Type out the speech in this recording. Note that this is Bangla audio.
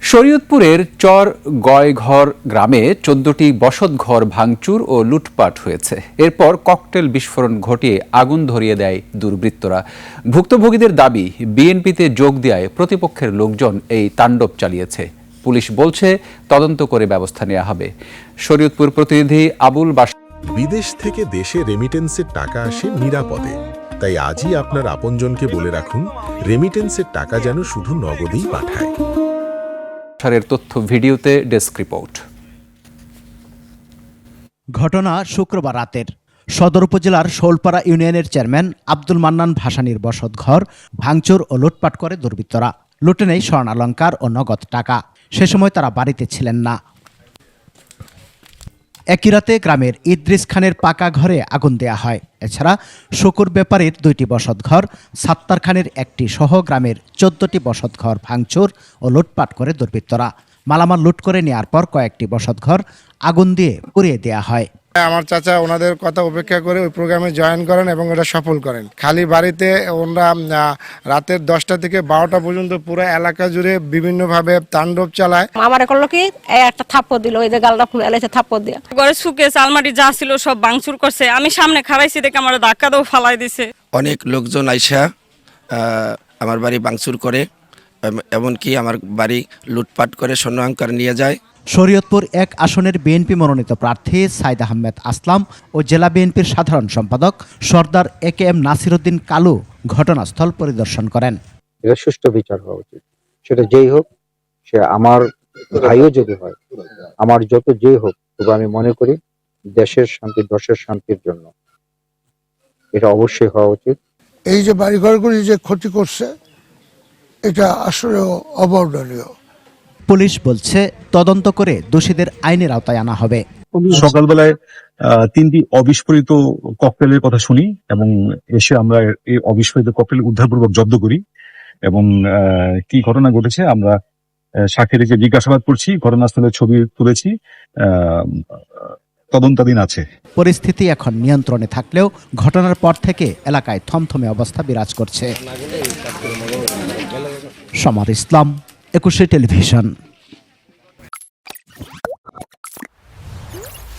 শরীয়তপুরের চর গয়ঘর গ্রামে ১৪টি বসতঘর ভাঙচুর ও লুটপাট হয়েছে। এরপর ককটেল বিস্ফোরণ ঘটিয়ে আগুন ধরিয়ে দেয় দুর্বৃত্তরা। ভুক্তভোগীদের দাবি, বিএনপিতে যোগ দেওয়ায় প্রতিপক্ষের লোকজন এই তাণ্ডব চালিয়েছে। পুলিশ বলছে তদন্ত করে ব্যবস্থা নেওয়া হবে। শরীয়তপুর প্রতিনিধি আবুল বাস। বিদেশ থেকে দেশে রেমিটেন্সের টাকা আসে নিরাপদে, তাই আজই আপনার আপনজনকে বলে রাখুন, রেমিটেন্সের টাকা যেন শুধু নগদেই পাঠায়। তথ্য ভিডিওতে ডেস্ক রিপোর্ট। ঘটনা শুক্রবার রাতের। সদর উপজেলার শোলপাড়া ইউনিয়নের চেয়ারম্যান আব্দুল মান্নান ভাসানীর বসতঘর ভাঙচুর ও লুটপাট করে দুর্বৃত্তরা। লুটে নেয় স্বর্ণালঙ্কার ও নগদ টাকা। সে সময় তারা বাড়িতে ছিলেন না। একই রাতে গ্রামের ইদ্রিস খানের পাকা ঘরে আগুন দেয়া হয়। এছাড়া শুকুর ব্যাপারীর ২টি বসতঘর, সাত্তার খানের একটি সহ গ্রামের ১৪টি বসতঘর ভাঙচুর ও লুটপাট করে দুর্বৃত্তরা। মালামাল লুট করে নেওয়ার পর কয়েকটি বসতঘর আগুন দিয়ে পুড়িয়ে দেয়া হয়। আমার চাচা ওনাদের কথা উপেক্ষা করে ওই প্রোগ্রামে জয়েন করেন এবং এটা সফল করেন। খালি বাড়িতে ওনারা রাতের 10টা থেকে 12টা পর্যন্ত পুরো এলাকা জুড়ে বিভিন্নভাবে তাণ্ডব চালায়। আমার করলো কি একটা থাপ্পড় দিল, ওই যে গালটা ফুলে এলেছে থাপ্পড় দিয়া। ঘরে সুকেস আলমারি যা ছিল সব ভাঙচুর করছে। আমি সামনে খাড়াইছি দেখে আমার ধাক্কা দাও ফালাই দিছে। অনেক লোকজন আইসা আমার বাড়ি ভাঙচুর করে, এমনকি আমার বাড়ি লুটপাট করে স্বর্ণালঙ্কার নিয়ে যায়। শরীয়তপুর ১ আসনের বিএনপি মনোনীত প্রার্থী সাইদ আহমেদ আসলাম ও জেলা বিএনপির সাধারণ সম্পাদক সর্দার AKM নাসির উদ্দিন কালু ঘটনাস্থল পরিদর্শন করেন। এটা সুষ্ঠু বিচার হওয়া উচিত, সেটা যেই হোক, সে আমার ভাইও যদি হয়, আমার যত যেই হোক, তবে আমি মনে করি দেশের শান্তি, দেশের শান্তির জন্য এটা অবশ্যই হওয়া উচিত। এই যে বাড়িঘরগুলি যে ক্ষতি করছে, এটা আসলে অবর্ণনীয়। পুলিশ বলছে তদন্ত করে দোষীদের আইনের আওতায় আনা হবে। সকালবেলায় 3টি অবিস্ফোরিত ককটেলের কথা শুনি এবং এসে আমরা এই অবিস্ফোরিত ককটেল উদ্ধারপূর্বক জব্দ করি এবং কি ঘটনা ঘটেছে আমরা সাক্ষীদেরকে জিজ্ঞাসাবাদ করছি, ঘটনাস্থলের ছবি তুলেছি, তদন্তাধীন আছে। পরিস্থিতি এখন নিয়ন্ত্রণে থাকলেও ঘটনার পর থেকে এলাকায় থমথমে অবস্থা বিরাজ করছে। সমর ইসলাম, ২১ টেলিভিশন।